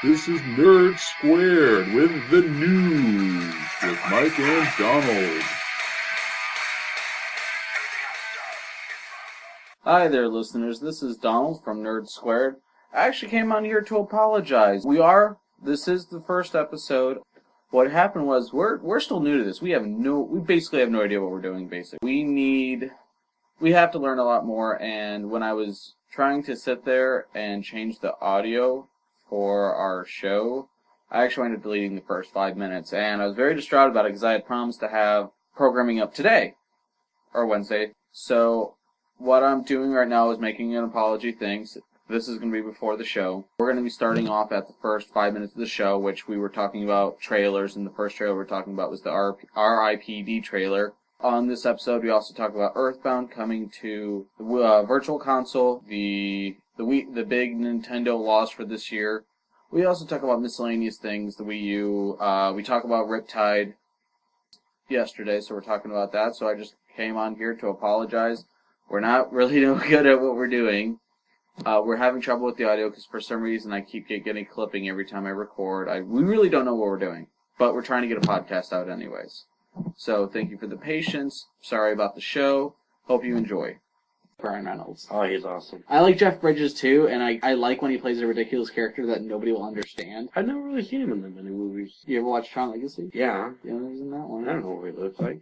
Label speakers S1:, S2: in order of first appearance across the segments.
S1: This is Nerd Squared with the news with Mike and Donald.
S2: Hi there, listeners. This is Donald from Nerd Squared. I actually came on here to apologize. This is the first episode. What happened was, we're still new to this. We basically have no idea what we're doing, basically. We have to learn a lot more, and when I was trying to sit there and change the audio for our show, I actually ended up deleting the first 5 minutes, and I was very distraught about it because I had promised to have programming up today, or Wednesday. So what I'm doing right now is making an apology thing. This is going to be before the show. We're going to be starting off at the first 5 minutes of the show, which we were talking about trailers, and the first trailer we were talking about was the R.I.P.D. trailer. On this episode, we also talk about Earthbound coming to the Virtual Console, the big Nintendo loss for this year. We also talk about miscellaneous things, the Wii U. We talk about R.I.P.D yesterday, so we're talking about that. So I just came on here to apologize. We're not really no good at what we're doing. We're having trouble with the audio because for some reason I keep getting clipping every time I record. We really don't know what we're doing, but we're trying to get a podcast out anyways. So thank you for the patience. Sorry about the show. Hope you enjoy. Ryan Reynolds.
S3: Oh, he's awesome.
S2: I like Jeff Bridges too, and I like when he plays a ridiculous character that nobody will understand.
S3: I've never really seen him in that many movies.
S2: You ever watch Tron Legacy?
S3: Yeah.
S2: Yeah, he was in that one.
S3: I don't know what he looks like.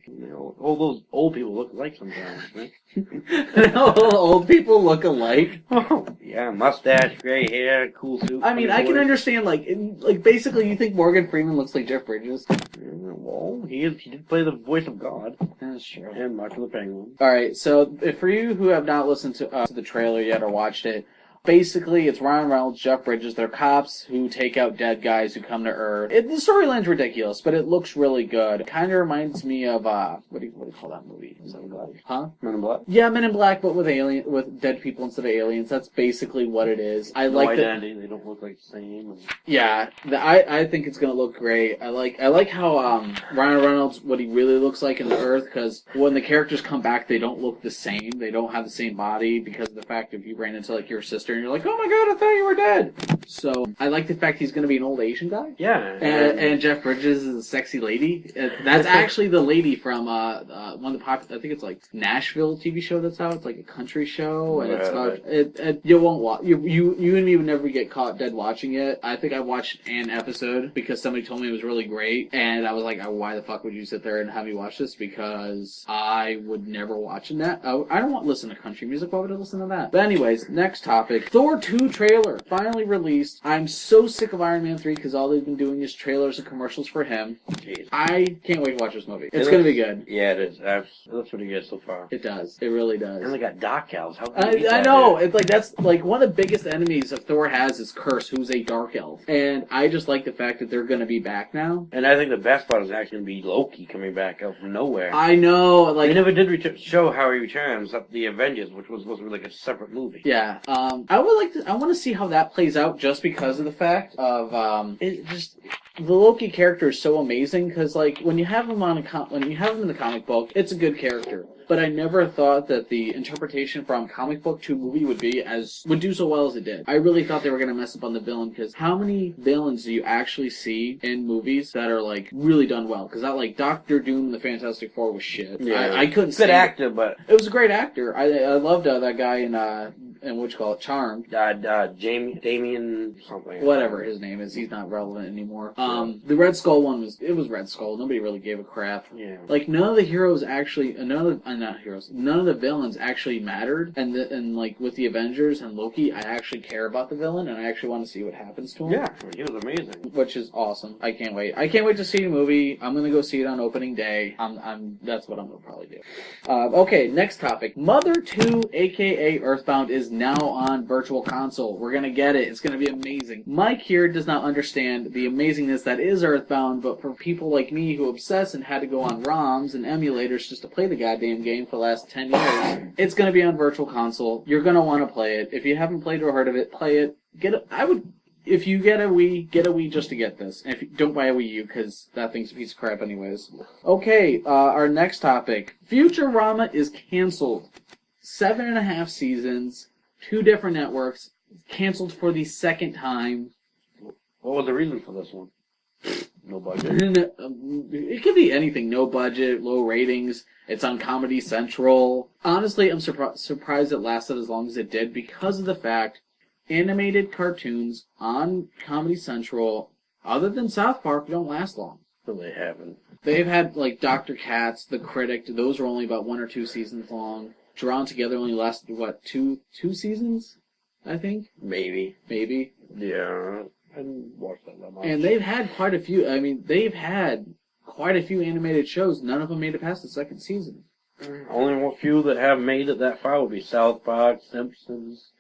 S3: All those old people look alike sometimes, man.
S2: Old people look alike.
S3: Oh, yeah, mustache, gray hair, cool suit.
S2: I mean, I can understand, like basically, you think Morgan Freeman looks like Jeff Bridges?
S3: Well, he did play the voice of God.
S2: That's true.
S3: And Mark of the Penguin.
S2: Alright, so for you who have not listened to the trailer yet or watched it, basically it's Ryan Reynolds, Jeff Bridges, they're cops who take out dead guys who come to Earth. The storyline's ridiculous, but it looks really good. It kind of reminds me of, what do you call that movie?
S3: Men in Black.
S2: Huh?
S3: Men in Black?
S2: Yeah, Men in Black, but with dead people instead of aliens. That's basically what it is.
S3: No identity, they don't look like the same.
S2: Yeah, I think it's gonna look great. I like how Ryan Reynolds, what he really looks like in the Earth, because when the characters come back, they don't look the same. They don't have the same body because of the fact if you ran into like your sister and you're like, oh my god, I thought you were dead. So I like the fact he's gonna be an old Asian guy.
S3: Yeah,
S2: and Jeff Bridges is a sexy lady. That's actually the lady from one of the popular, I think it's like Nashville TV show that's out. It's like a country show, and it's about you won't watch you and me would never get caught dead watching it. I think I watched an episode because somebody told me it was really great, and I was like, why the fuck would you sit there and have me watch this? Because I would never watch that. I don't want to listen to country music. Why would I listen to that? But anyways, next topic. Thor 2 trailer finally released. I'm so sick of Iron Man 3 because all they've been doing is trailers and commercials for him.
S3: Jeez.
S2: I can't wait to watch this movie. It's going to be good.
S3: Yeah, it is. It looks pretty good so far.
S2: It does. It really does.
S3: And they got dark elves. How
S2: I know. It's like that's like one of the biggest enemies of Thor has is Curse, who's a dark elf, and I just like the fact that they're going to be back now.
S3: And I think the best part is actually going to be Loki coming back out from nowhere.
S2: I know. Like
S3: they never did show how he returns at the Avengers, which was supposed to be like a separate movie.
S2: Yeah. I want to see how that plays out just because of the fact of the Loki character is so amazing because like when you have him in the comic book, it's a good character. But I never thought that the interpretation from comic book to movie would do so well as it did. I really thought they were going to mess up on the villain because how many villains do you actually see in movies that are like really done well? Because like Doctor Doom and the Fantastic Four was shit.
S3: Yeah,
S2: I couldn't.
S3: Good actor, but
S2: it was a great actor. I loved that guy in what you call it, Charmed.
S3: Damien something.
S2: Whatever his name is, he's not relevant anymore. The Red Skull one was Red Skull. Nobody really gave a crap.
S3: Yeah.
S2: Like none of the heroes actually, none of the villains actually mattered. And like with the Avengers and Loki, I actually care about the villain and I actually want to see what happens to him.
S3: Yeah, he was amazing.
S2: Which is awesome. I can't wait. I can't wait to see the movie. I'm gonna go see it on opening day. That's what I'm gonna probably do. Okay, next topic. Mother 2, aka Earthbound, is now on Virtual Console. We're gonna get it. It's gonna be amazing. Mike here does not understand the amazingness that is Earthbound, but for people like me who obsess and had to go on ROMs and emulators just to play the goddamn game for the last 10 years, it's gonna be on Virtual Console. You're gonna want to play it. If you haven't played or heard of it, play it. If you get a Wii just to get this. And if you don't buy a Wii U, because that thing's a piece of crap anyways. Okay, our next topic. Futurama is canceled. 7.5 seasons, 2 different networks, canceled for the second time.
S3: What was the reason for this one? No budget.
S2: It could be anything. No budget, low ratings. It's on Comedy Central. Honestly, I'm surprised it lasted as long as it did because of the fact animated cartoons on Comedy Central, other than South Park, don't last long.
S3: No, they haven't.
S2: They've had, like, Dr. Katz, The Critic. Those are only about 1 or 2 seasons long. Drawn Together only lasted, what, two seasons? I think?
S3: Maybe. Yeah. I didn't watch that much.
S2: And they've had quite a few. I mean, they've had quite a few animated shows. None of them made it past the 2nd season.
S3: Only a few that have made it that far would be South Park, Simpsons,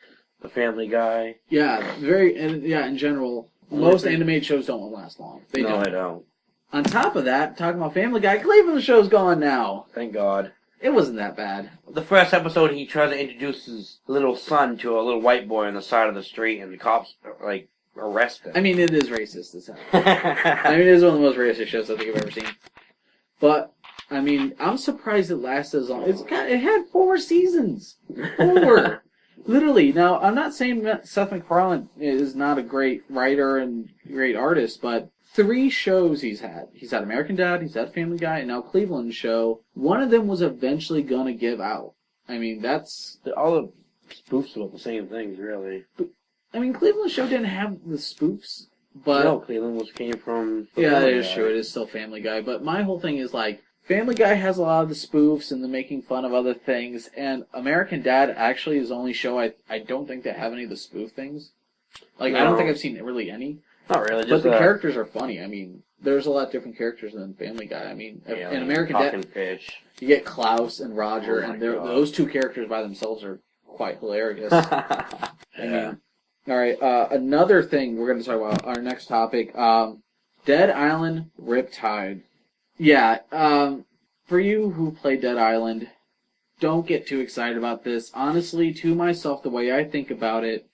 S3: The Family Guy.
S2: Yeah, in general, most animated shows don't last long.
S3: They don't.
S2: On top of that, talking about Family Guy, Cleveland show's gone now.
S3: Thank God.
S2: It wasn't that bad.
S3: The first episode, he tries to introduce his little son to a little white boy on the side of the street, and the cops, like, arrest him.
S2: I mean, it is racist as hell. I mean, it is one of the most racist shows I think I've ever seen. But, I mean, I'm surprised it lasted as long. It had 4 seasons. 4! Literally. Now, I'm not saying that Seth MacFarlane is not a great writer and great artist, but 3 shows he's had. He's had American Dad, he's had Family Guy, and now Cleveland show. One of them was eventually gonna give out. I mean, that's...
S3: All the spoofs about the same things, really.
S2: But, I mean, Cleveland show didn't have the spoofs, but...
S3: No, Cleveland came from...
S2: Yeah, it is true. It is still Family Guy. But my whole thing is, like, Family Guy has a lot of the spoofs and the making fun of other things, and American Dad actually is the only show I don't think they have any of the spoof things. Like, no. I don't think I've seen really any.
S3: Not really.
S2: But the characters are funny. I mean, there's a lot of different characters than Family Guy. I mean, in American Dad,
S3: fish.
S2: You get Klaus and Roger, and those 2 characters by themselves are quite hilarious. I mean, all right, another thing we're going to talk about, our next topic, Dead Island R.I.P.D. Yeah, for you who play Dead Island, don't get too excited about this. Honestly, to myself, the way I think about it,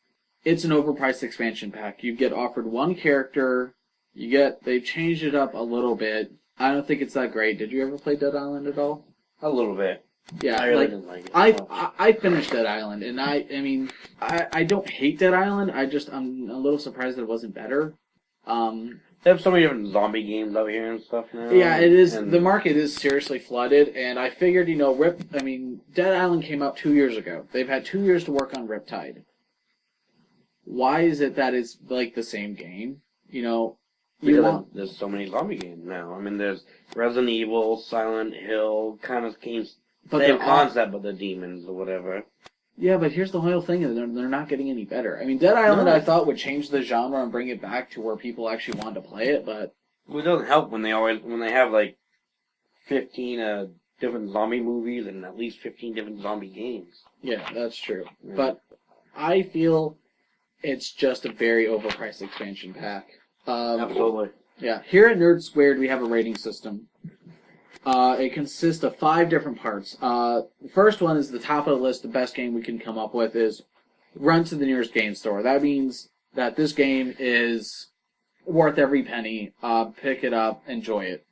S2: it's an overpriced expansion pack. You get offered 1 character, they've changed it up a little bit. I don't think it's that great. Did you ever play Dead Island at all?
S3: A little bit.
S2: Yeah,
S3: I really didn't like it.
S2: I finished Dead Island, and I mean, I don't hate Dead Island. I'm a little surprised that it wasn't better.
S3: They have so many different zombie games out here and stuff now.
S2: Yeah, it is. The market is seriously flooded, and I figured, Dead Island came out 2 years ago. They've had 2 years to work on R.I.P.D. Why is it that it's like the same game?
S3: Because there's so many zombie games now. I mean, there's Resident Evil, Silent Hill, kind of games. Same concept, but the demons or whatever.
S2: Yeah, but here's the whole thing: they're not getting any better. I mean, Dead Island, I thought would change the genre and bring it back to where people actually wanted to play it, but
S3: well, it doesn't help when they have like 15 different zombie movies and at least 15 different zombie games.
S2: Yeah, that's true. Yeah. But I feel it's just a very overpriced expansion pack.
S3: Absolutely.
S2: Yeah. Here at Nerd Squared, we have a rating system. It consists of 5 different parts. The first one is the top of the list. The best game we can come up with is run to the nearest game store. That means that this game is worth every penny. Pick it up, enjoy it.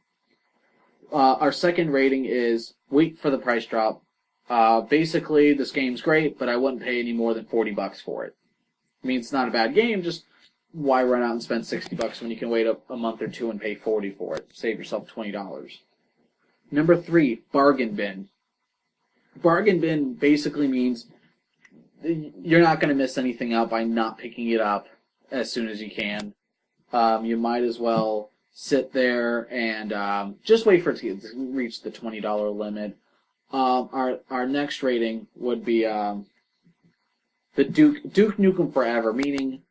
S2: Our second rating is wait for the price drop. Basically, this game's great, but I wouldn't pay any more than $40 for it. I mean, it's not a bad game, just why run out and spend $60 when you can wait a month or 2 and pay $40 for it? Save yourself $20. Number 3, bargain bin. Bargain bin basically means you're not going to miss anything out by not picking it up as soon as you can. You might as well sit there and just wait for it to reach the $20 limit. Our next rating would be the Duke Nukem Forever, meaning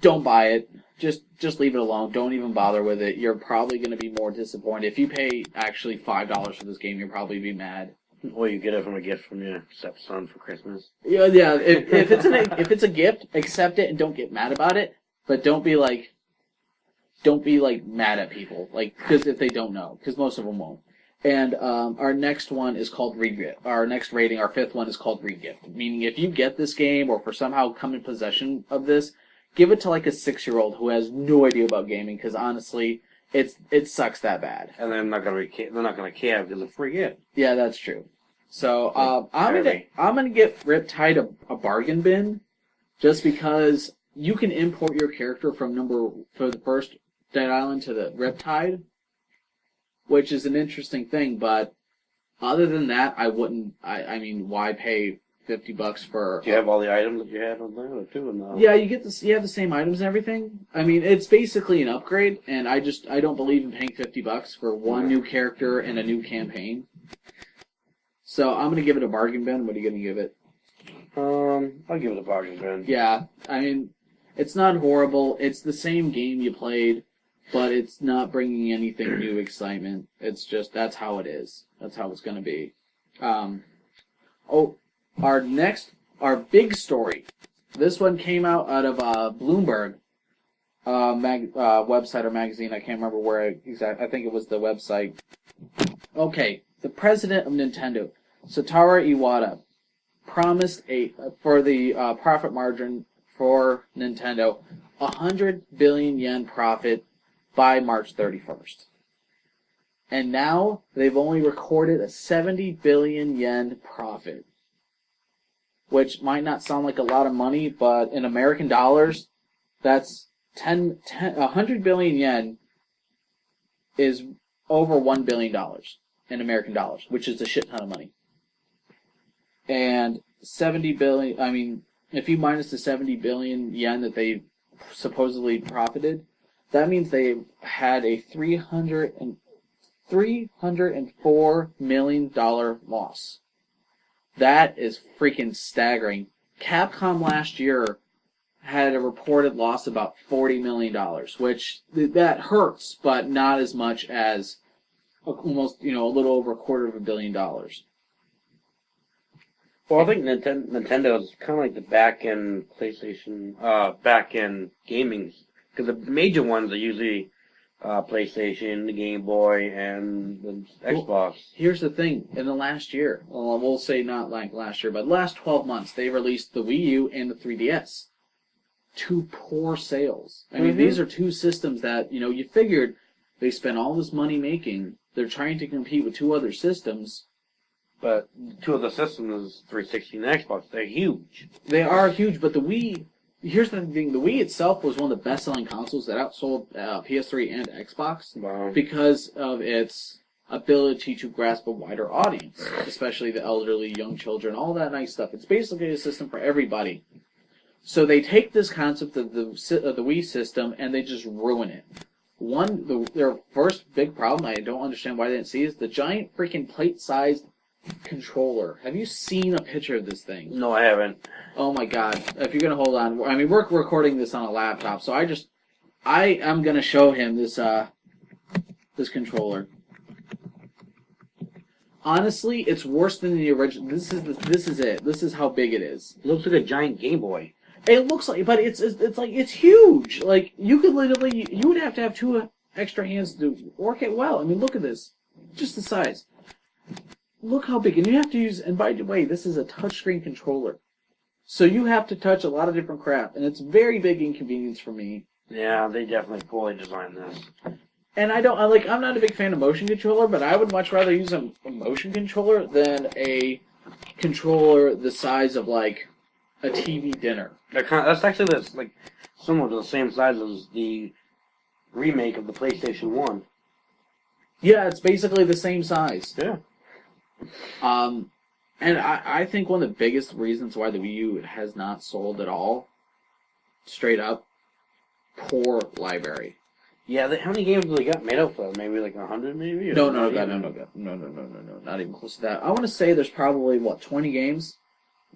S2: don't buy it. Just leave it alone. Don't even bother with it. You're probably going to be more disappointed. If you pay actually $5 for this game, you'll probably be mad.
S3: Or you get it from a gift from your stepson for Christmas.
S2: Yeah. If it's a gift, accept it and don't get mad about it. But don't be mad at people, because if they don't know, because most of them won't. And our next one is called regift. Our next rating, our 5th one, is called regift. Meaning, if you get this game or for somehow come in possession of this, give it to a 6-year-old who has no idea about gaming, because honestly, it sucks that bad.
S3: And they're not gonna care because it's a free gift.
S2: Yeah, that's true. So I'm gonna get R.I.P.D. a bargain bin, just because you can import your character for the first Dead Island to the Riptide, which is an interesting thing, but other than that, I wouldn't, I mean, why pay $50 for...
S3: Do you have all the items that you had on there, too? No?
S2: Yeah, you have the same items and everything. I mean, it's basically an upgrade, and I don't believe in paying $50 for one new character and a new campaign. So I'm gonna give it a bargain bin. What are you gonna give it?
S3: I'll give it a bargain bin.
S2: Yeah, I mean, it's not horrible. It's the same game you played, but it's not bringing anything new excitement. It's just, that's how it is. That's how it's gonna be. Our big story. This one came out of Bloomberg website or magazine. I can't remember where exactly. I think it was the website. Okay, the president of Nintendo, Satoru Iwata, promised for the profit margin for Nintendo 100 billion yen profit by March 31st. And now they've only recorded a 70 billion yen profit, which might not sound like a lot of money, but in American dollars, that's 100 billion yen is over $1 billion in American dollars, which is a shit ton of money. And 70 billion, I mean, if you minus the 70 billion yen that they supposedly profited, that means they had a $304 million loss. That is freaking staggering. Capcom last year had a reported loss of about $40 million, which that hurts, but not as much as almost, a little over $250 million.
S3: Well, I think Nintendo is kind of like the back-end PlayStation, back-end gaming, because the major ones are usually PlayStation, the Game Boy, and the Xbox. Well,
S2: here's the thing. In the last year, well, we'll say not like last year, but last 12 months, they released the Wii U and the 3DS. Two poor sales. I mean, these are two systems that, you figured they spent all this money making. They're trying to compete with two other systems.
S3: But two of the systems, 360 and Xbox, they're huge.
S2: They are huge, but the Wii... Here's the thing, the Wii itself was one of the best-selling consoles that outsold PS3 and Xbox because of its ability to grasp a wider audience, especially the elderly, young children, all that nice stuff. It's basically a system for everybody. So they take this concept of the Wii system and they just ruin it. Their first big problem, I don't understand why they didn't see, is the giant freaking plate-sized controller. Have you seen a picture of this thing?
S3: No, I haven't.
S2: Oh my god. If you're gonna hold on, I mean, we're recording this on a laptop, so I am gonna show him this controller. Honestly, it's worse than the original. This is it. This is how big it is.
S3: It looks like a giant Game Boy.
S2: It looks like, but it's huge. Like, you could literally, you would have to have two extra hands to work it well. I mean, look at this. Just the size. Look how big, and you have to use, and by the way, this is a touchscreen controller. So you have to touch a lot of different crap, and it's very big inconvenience for me.
S3: Yeah, they definitely poorly designed this.
S2: And I'm not a big fan of motion controller, but I would much rather use a motion controller than a controller the size of, like, a TV dinner.
S3: That's actually similar to the same size as the remake of the PlayStation 1.
S2: Yeah, it's basically the same size.
S3: Yeah.
S2: And I think one of the biggest reasons why the Wii U has not sold at all, straight up, poor library.
S3: Yeah, how many games do they got made up for? Maybe like 100, maybe?
S2: No, not even close to that. I want to say there's probably, 20 games?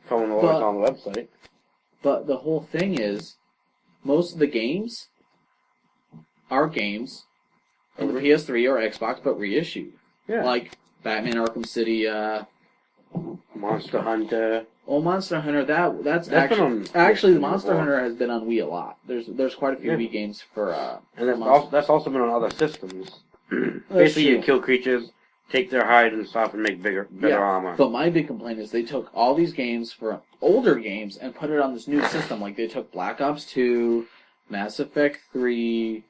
S3: From what's on the website.
S2: But the whole thing is, most of the games are games from the PS3 or Xbox, but reissued.
S3: Yeah.
S2: Like Batman Arkham City,
S3: Monster Hunter.
S2: Oh, Monster Hunter, that's actually the Monster Hunter has been on Wii a lot. There's quite a few Wii games for
S3: and that's also been on other systems. Basically, you kill creatures, take their hide and stuff, and make better armor.
S2: But my big complaint is they took all these games for older games and put it on this new system. Like they took Black Ops 2, Mass Effect 3.
S3: They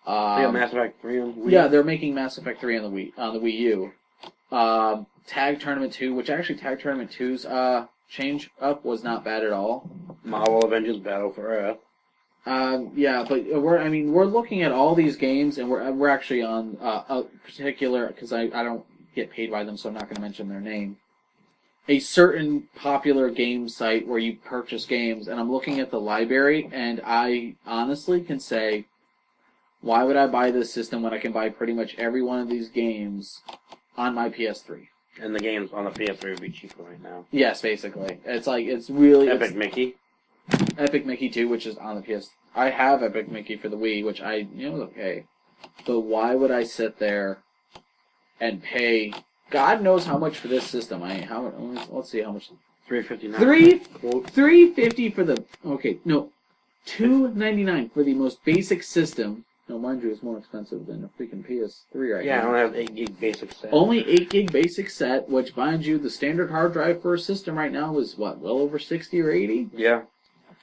S3: got Mass Effect 3 on the Wii.
S2: Yeah, they're making Mass Effect 3 on the Wii U. Tag Tournament 2, which actually Tag Tournament 2's change up was not bad at all.
S3: Marvel Avengers Battle for Earth.
S2: Yeah, but we're looking at all these games, and we're actually on a particular, because I don't get paid by them, so I'm not going to mention their name. A certain popular game site where you purchase games, and I'm looking at the library, and I honestly can say, why would I buy this system when I can buy pretty much every one of these games on my PS3?
S3: And the games on the PS3 would be cheaper right now.
S2: Yes, basically. It's really...
S3: Epic Mickey?
S2: Epic Mickey 2, which is on the PS... I have Epic Mickey for the Wii, which is okay. But why would I sit there and pay... God knows how much for this system. Let's see how much...
S3: $359.
S2: $350 for the... Okay, no. $299 for the most basic system. No, mind you, it's more expensive than a freaking PS3 right now.
S3: Yeah, I only have 8 gig basic set.
S2: Only 8 gig basic set, which, mind you, the standard hard drive for a system right now is, what, well over 60 or 80?
S3: Yeah.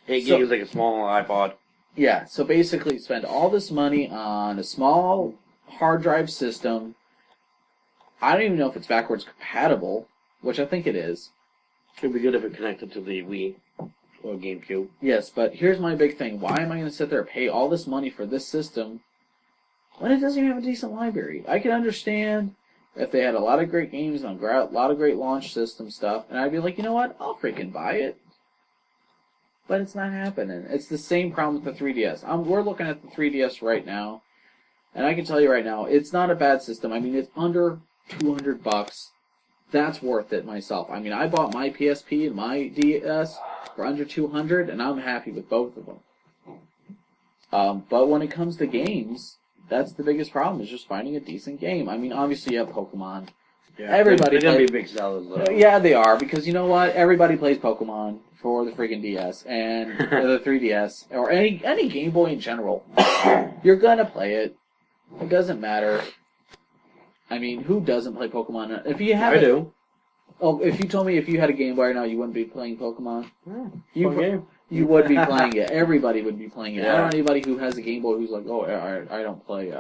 S3: 8 gig is like a small iPod.
S2: Yeah, so basically spend all this money on a small hard drive system. I don't even know if it's backwards compatible, which I think it is.
S3: It would be good if it connected to the Wii or GameCube.
S2: Yes, but here's my big thing. Why am I going to sit there and pay all this money for this system when it doesn't even have a decent library? I can understand if they had a lot of great games and a lot of great launch system stuff, and I'd be like, you know what, I'll freaking buy it. But it's not happening. It's the same problem with the 3DS. We're looking at the 3DS right now, and I can tell you right now, it's not a bad system. I mean, it's under $200. That's worth it myself. I mean, I bought my PSP and my DS for under $200, and I'm happy with both of them. But when it comes to games, that's the biggest problem, is just finding a decent game. I mean, obviously you have Pokemon.
S3: Yeah,
S2: Everybody
S3: they're going to be big sellers, though.
S2: Yeah, they are, because you know what? Everybody plays Pokemon for the freaking DS and the 3DS, or any Game Boy in general. You're going to play it. It doesn't matter. I mean, who doesn't play Pokemon? If you have
S3: I do.
S2: Oh, if you told me if you had a Game Boy right now, you wouldn't be playing Pokemon.
S3: Yeah, fun game.
S2: You would be playing it. Everybody would be playing it.
S3: Yeah.
S2: I don't know anybody who has a Game Boy who's like, oh, I don't play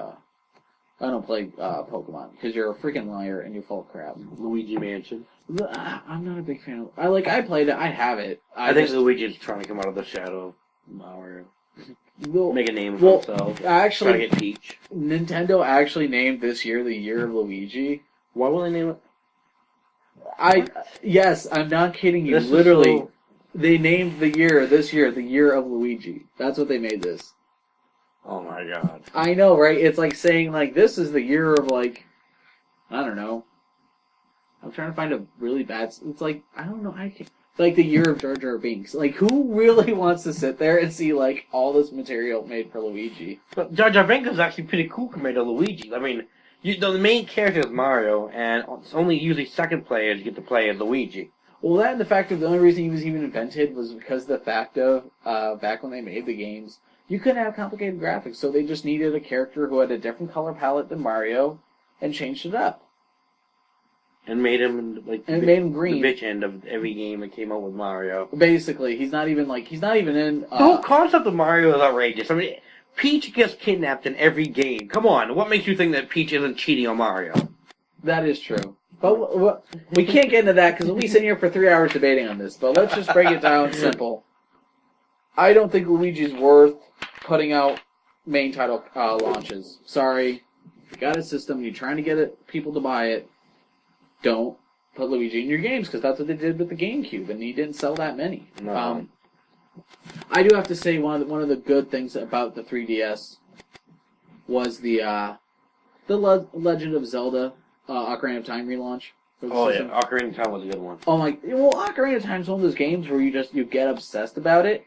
S2: Pokemon, because you're a freaking liar and you're full of crap.
S3: Luigi Mansion.
S2: I'm not a big fan of. I played it. I have it.
S3: I think Luigi's trying to come out of the shadow of Mario. Make a name for himself.
S2: Actually,
S3: trying to get Peach.
S2: Nintendo actually named this year the year of Luigi.
S3: Why will they name it?
S2: Yes, I'm not kidding you.
S3: This
S2: Literally, they named this year, the year of Luigi. That's what they made this.
S3: Oh my god.
S2: I know, right? It's like saying, like, this is the year of, like, I don't know. I'm trying to find a really bad... It's like, I don't know, like the year of Jar Jar Binks. Like, who really wants to sit there and see, like, all this material made for Luigi?
S3: But Jar Jar Binks is actually pretty cool compared to Luigi. I mean, the main character is Mario, and it's only usually second players get to play as Luigi.
S2: Well, that and the fact that the only reason he was even invented was because of the fact of, back when they made the games, you couldn't have complicated graphics, so they just needed a character who had a different color palette than Mario, and changed it up.
S3: And made him, like,
S2: made him green.
S3: The bitch end of every game that came out with Mario.
S2: Basically, he's not even in...
S3: The whole concept of Mario is outrageous. I mean, Peach gets kidnapped in every game. Come on, what makes you think that Peach isn't cheating on Mario?
S2: That is true. But we can't get into that, because we'll be sitting here for 3 hours debating on this, but let's just break it down simple. I don't think Luigi's worth putting out main title launches. Sorry. If you got a system, you're trying to get people to buy it, don't put Luigi in your games, because that's what they did with the GameCube, and he didn't sell that many.
S3: No.
S2: I do have to say one of the good things about the 3DS was the Legend of Zelda Ocarina of Time relaunch.
S3: Oh yeah, Ocarina of Time was a good one.
S2: Oh my! Well, Ocarina of Time is one of those games where you get obsessed about it.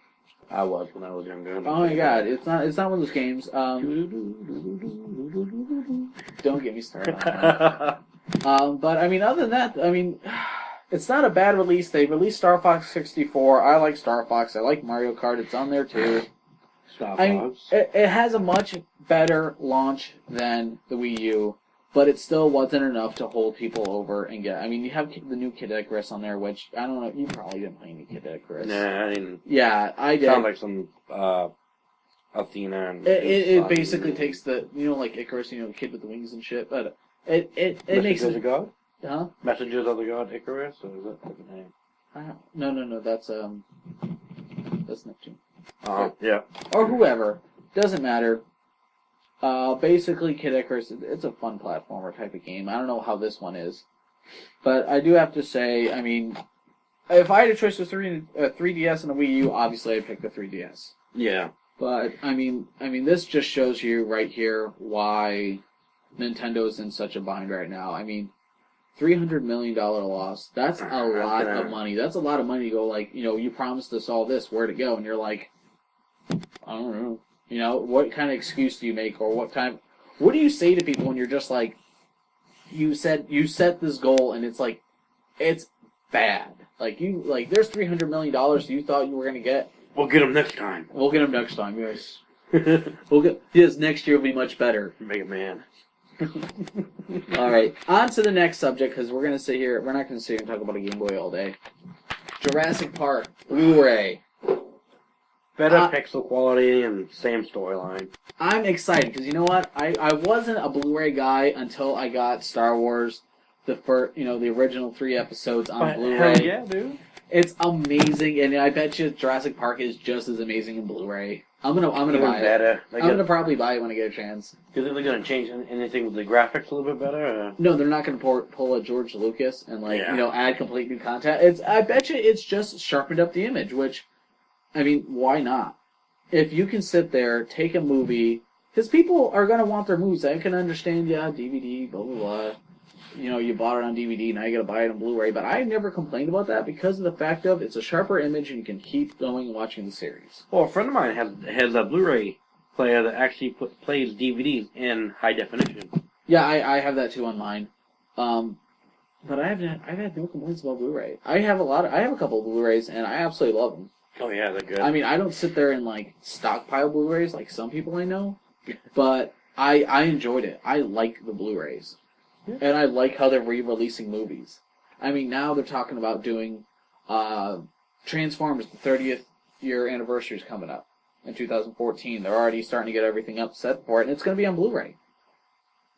S3: I was when I was younger.
S2: Oh my god, it's not one of those games. Don't get me started on that. But I mean, other than that, I mean, it's not a bad release. They released Star Fox 64. I like Star Fox. I like Mario Kart. It's on there too.
S3: Star Fox.
S2: I mean, it has a much better launch than the Wii U, but it still wasn't enough to hold people over and get... I mean, you have the new Kid Icarus on there, which, I don't know, you probably didn't play any Kid Icarus.
S3: Nah, I didn't.
S2: Yeah, I did.
S3: Sounds like some, Athena and...
S2: It basically takes the, like Icarus, the kid with the wings and shit, but it makes...
S3: Messengers of God?
S2: Huh?
S3: Messengers of the God Icarus, or is that a different name?
S2: No, that's Neptune.
S3: Yeah.
S2: Or whoever. Doesn't matter. Basically, Kid Icarus, it's a fun platformer type of game. I don't know how this one is. But I do have to say, I mean, if I had a choice of 3DS and a Wii U, obviously I'd pick the 3DS.
S3: Yeah.
S2: But, I mean, this just shows you right here why Nintendo's in such a bind right now. I mean, $300 million loss, that's a lot of money. That's a lot of money to go, like, you promised us all this, where'd it go? And you're like, I don't know. What kind of excuse do you make, or what do you say to people when you're just like, you set this goal and it's like, it's bad. Like, there's $300 million you thought you were going to get.
S3: We'll get them next time.
S2: We'll get them next time, yes. Yes, next year will be much better.
S3: Mega Man.
S2: Alright, on to the next subject, because we're not going to sit here and talk about a Game Boy all day. Jurassic Park, Blu-ray.
S3: Better pixel quality and same storyline.
S2: I'm excited, because you know what? I wasn't a Blu-ray guy until I got Star Wars, the original 3 episodes on Blu-ray.
S3: Hell yeah, dude.
S2: It's amazing, and I bet you Jurassic Park is just as amazing in Blu-ray. I'm gonna buy it. I'm gonna probably buy it when I get a chance.
S3: Do you think they're gonna change anything with the graphics a little bit better? Or?
S2: No, they're not gonna pull a George Lucas and add complete new content. I bet you it's just sharpened up the image. Which, I mean, why not? If you can sit there, take a movie, because people are gonna want their movies. I can understand, DVD, blah blah blah. You bought it on DVD, now you gotta buy it on Blu-ray, but I never complained about that because of the fact of it's a sharper image and you can keep going and watching the series.
S3: Well, a friend of mine has a Blu-ray player that actually plays DVDs in high definition.
S2: Yeah, I have that too on mine. But I've had no complaints about Blu-ray. I have a couple of Blu-rays and I absolutely love them.
S3: Oh yeah, they're good.
S2: I mean, I don't sit there and stockpile Blu-rays like some people I know, but I enjoyed it. I like the Blu-rays. Yeah. And I like how they're re-releasing movies. I mean, now they're talking about doing Transformers. The 30th year anniversary is coming up in 2014. They're already starting to get everything up set for it, and it's going to be on Blu-ray.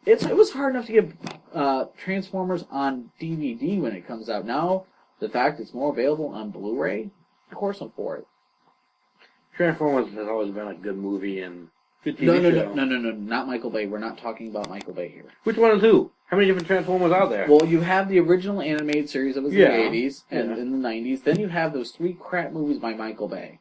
S2: It was hard enough to get Transformers on DVD when it comes out. Now, the fact it's more available on Blu-ray, of course I'm for it.
S3: Transformers has always been a good movie and good TV
S2: show.
S3: No,
S2: not Michael Bay. We're not talking about Michael Bay here.
S3: Which one is who? How many different Transformers are there?
S2: Well, you have the original animated series that was in the 80s and in the 90s. Then you have those 3 crap movies by Michael Bay.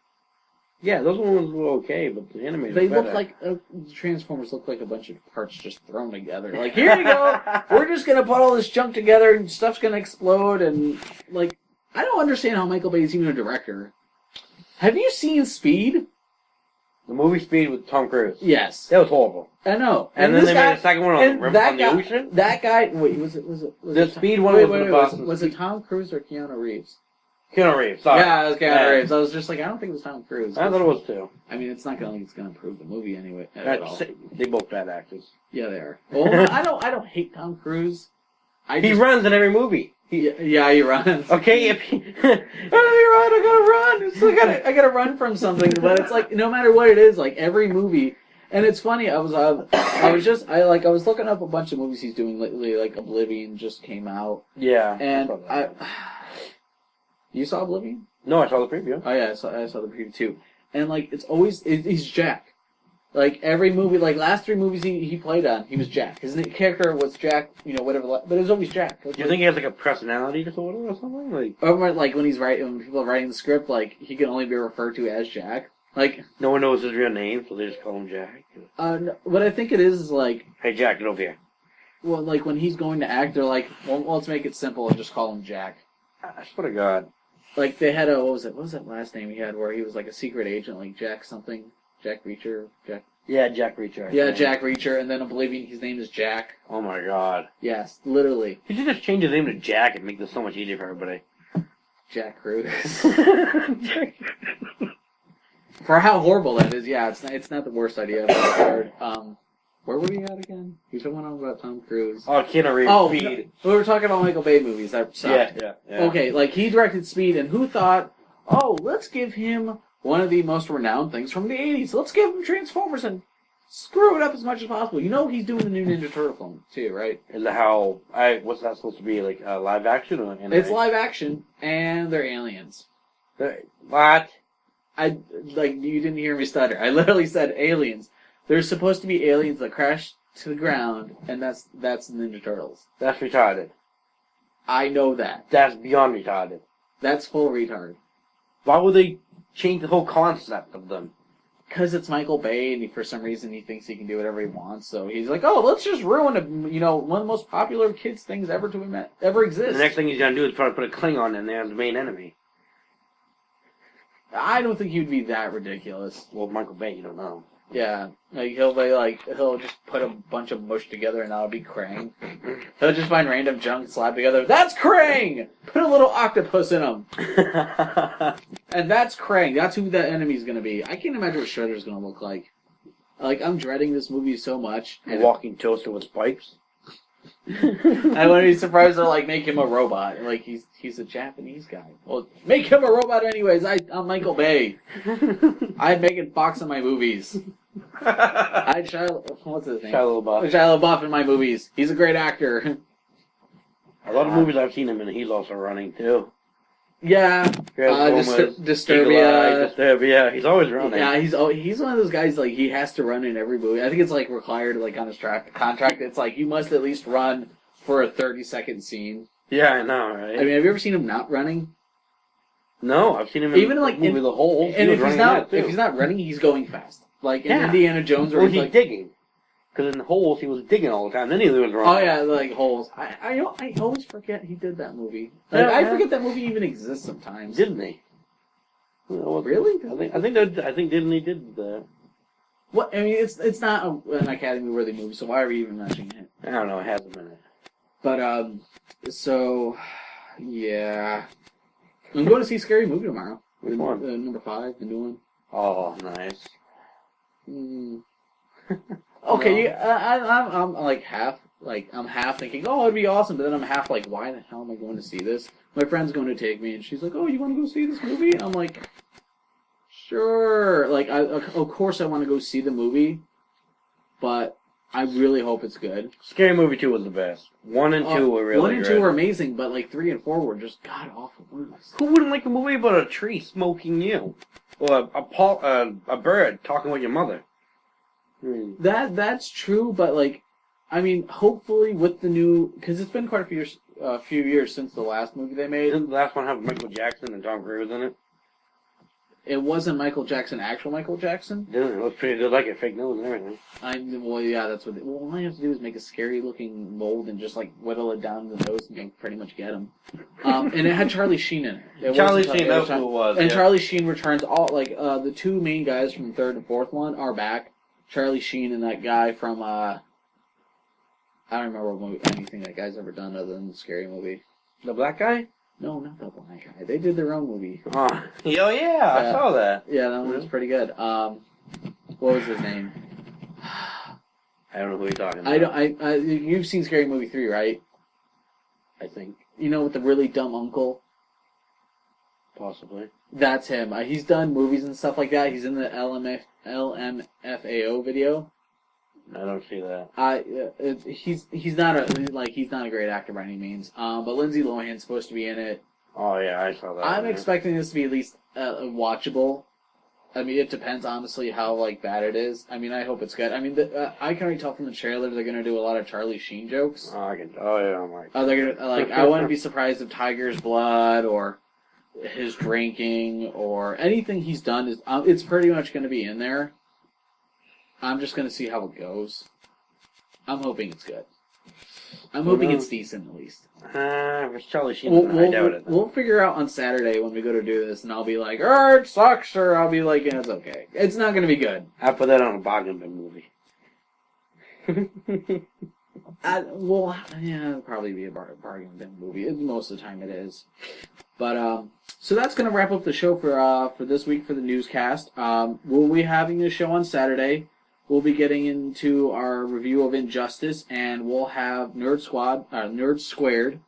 S3: Yeah, those ones were okay, but the animated
S2: They look like, the Transformers look like a bunch of parts just thrown together. Like, here you go, we're just going to put all this junk together and stuff's going to explode and, I don't understand how Michael Bay is even a director. Have you seen Speed?
S3: The movie Speed with Tom Cruise.
S2: Yes.
S3: That was horrible.
S2: I know.
S3: And then they made a second one on the ocean?
S2: That guy, wait, was it
S3: the Speed one
S2: was it Tom Cruise or Keanu Reeves?
S3: Keanu Reeves, sorry.
S2: Yeah, it was Keanu Reeves. I was just like, I don't think it was Tom Cruise.
S3: I thought it was too.
S2: I mean, it's not going to improve the movie anyway. At all.
S3: They both bad actors.
S2: Yeah, they are. Well, I don't hate Tom Cruise.
S3: He runs in every movie.
S2: Yeah, he runs.
S3: Okay, if he...
S2: I gotta run. I gotta run from something. But it's like, no matter what it is, every movie. And it's funny. I was looking up a bunch of movies he's doing lately. Like Oblivion just came out.
S3: Yeah.
S2: And you saw Oblivion?
S3: No, I saw the preview.
S2: Oh yeah, I saw the preview too. And it's always he's Jack. Every movie, last 3 movies he played on, he was Jack. His character was Jack, whatever, but it was always Jack.
S3: Do you think he has a personality disorder or something?
S2: When he's when people are writing the script, he can only be referred to as Jack.
S3: No one knows his real name, so they just call him Jack.
S2: No, what I think it is
S3: hey Jack, get over here.
S2: Well, when he's going to act, they're well, let's make it simple and just call him Jack.
S3: I swear to God.
S2: They had what was that last name he had where he was a secret agent, Jack something? Jack Reacher?
S3: Yeah, Jack Reacher.
S2: Yeah, Jack Reacher, and then Oblivion, his name is Jack.
S3: Oh my God.
S2: Yes, literally.
S3: You should just change his name to Jack and make this so much easier for everybody.
S2: Jack Cruz. For how horrible that is, yeah, it's not the worst idea I've ever heard. Where were we at again? You said one on about Tom Cruise.
S3: Oh, Keanu Reeves.
S2: Oh, Speed. We were talking about Michael Bay movies. That sucked.
S3: Yeah.
S2: Okay, he directed Speed, and who thought, let's give him one of the most renowned things from the 80s. Let's give him Transformers and screw it up as much as possible. He's doing the new Ninja Turtle film, too, right?
S3: Is that what's that supposed to be, live action? Or
S2: It's live action, and they're aliens.
S3: What?
S2: You didn't hear me stutter. I literally said aliens. There's supposed to be aliens that crash to the ground, and that's Ninja Turtles.
S3: That's retarded.
S2: I know that.
S3: That's beyond retarded.
S2: That's full retard.
S3: Why would they change the whole concept of them?
S2: Because it's Michael Bay, and for some reason he thinks he can do whatever he wants. So he's like, "Oh, let's just ruin one of the most popular kids things ever exist."
S3: The next thing he's gonna do is probably put a Klingon in there as the main enemy.
S2: I don't think he would be that ridiculous.
S3: Well, Michael Bay, you don't know.
S2: Yeah, he'll just put a bunch of mush together and that'll be Krang. He'll just find random junk, slap together. That's Krang. Put a little octopus in him, and that's Krang. That's who that enemy's gonna be. I can't imagine what Shredder's gonna look like. Like, I'm dreading this movie so much.
S3: A walking toaster with spikes.
S2: I wouldn't be surprised to make him a robot. Like he's a Japanese guy. Well, make him a robot anyways. I'm Michael Bay. I'd Megan Fox in my movies. I'd what's his name?
S3: Shia
S2: LaBeouf in my movies. He's a great actor.
S3: A lot of movies I've seen him in, he's also running too.
S2: Yeah,
S3: Disturbia. He's always running.
S2: Yeah, he's one of those guys, he has to run in every movie. I think it's required on his contract. It's you must at least run for a 30-second scene.
S3: Yeah, I know, right?
S2: I mean, have you ever seen him not running?
S3: No, I've seen him in the movie The Hole.
S2: And if he's not running, he's going fast. Like in Indiana Jones, or
S3: he's digging. Because in the holes, he was digging all the time. Then he was running.
S2: Oh yeah, holes. I always forget he did that movie. I forget that movie even exists sometimes.
S3: Didn't he?
S2: Well, really?
S3: I think Disney did that.
S2: What? I mean, it's not an Academy-worthy movie, so why are we even mentioning it?
S3: I don't know. It has a minute.
S2: But so yeah, I'm going to see Scary Movie tomorrow.
S3: Which one?
S2: Number 5, the new one.
S3: Oh, nice.
S2: Okay, I'm half I'm half thinking, oh, it'd be awesome, but then I'm half why the hell am I going to see this? My friend's going to take me, and she's like, oh, you want to go see this movie? And I'm like, sure. Of course I want to go see the movie, but I really hope it's good.
S3: Scary Movie 2 was the best. 1 and 2 were really
S2: 1 and 2 were amazing, but 3 and 4 were just god awful movies.
S3: Who wouldn't like a movie about a tree smoking you, or a bird talking with your mother?
S2: That's true, but I mean, hopefully with the new, because it's been quite a few years since the last movie they made.
S3: Didn't the last one have Michael Jackson and Tom Cruise in it?
S2: It wasn't Michael Jackson, actual Michael Jackson.
S3: Didn't it? It looked pretty good, fake nose and everything.
S2: Well, yeah, that's what. All I have to do is make a scary looking mold and just whittle it down the nose and pretty much get him. And it had Charlie Sheen in it.
S3: Charlie Sheen, that's who it was.
S2: And Charlie Sheen returns. All the 2 main guys from the 3rd and 4th one are back. Charlie Sheen and that guy from I don't remember anything that guy's ever done other than the Scary Movie.
S3: The black guy?
S2: No, not the black guy. They did their own movie.
S3: Oh yeah, I saw that.
S2: Yeah, that one was pretty good. What was his name?
S3: I don't know who you're talking about.
S2: You've seen Scary Movie 3, right?
S3: I think.
S2: With the really dumb uncle?
S3: Possibly.
S2: That's him. He's done movies and stuff like that. He's in the LMFAO video.
S3: I don't see that.
S2: He's not a great actor by any means. But Lindsay Lohan's supposed to be in it.
S3: Oh yeah, I saw that.
S2: I'm expecting this to be at least watchable. I mean, it depends honestly how bad it is. I mean, I hope it's good. I mean, I can already tell from the trailer they're gonna do a lot of Charlie Sheen jokes.
S3: Oh yeah, I'm like.
S2: They're gonna I wouldn't be surprised if Tiger's blood or his drinking or anything he's done is it's pretty much going to be in there. I'm just going to see how it goes. I'm hoping it's good. I'm hoping it's decent at least.
S3: If it's Charlie Sheen, I doubt it.
S2: We'll figure out on Saturday when we go to do this, and I'll be like, it sucks, or I'll be like, yeah, it's okay. It's not going to be good.
S3: I'll put that on a bargain bin movie.
S2: It'll probably be a bargain bin movie. Most of the time it is. But, so that's going to wrap up the show for this week for the newscast. We'll be having the show on Saturday. We'll be getting into our review of Injustice, and we'll have Nerd Squared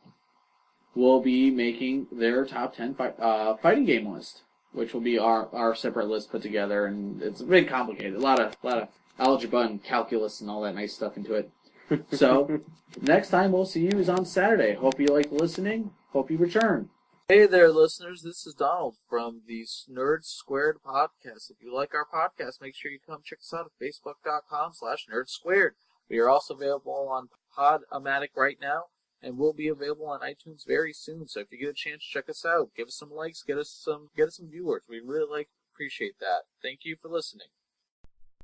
S2: will be making their top 10 fighting game list, which will be our separate list put together, and it's a bit complicated. A lot of algebra and calculus and all that nice stuff into it. So, next time we'll see you is on Saturday. Hope you like listening. Hope you return. Hey there, listeners. This is Donald from the Nerd Squared podcast. If you like our podcast, make sure you come check us out at facebook.com/nerdsquared. We are also available on Podomatic right now, and we'll be available on iTunes very soon. So if you get a chance, check us out. Give us some likes, get us some viewers. We really appreciate that. Thank you for listening.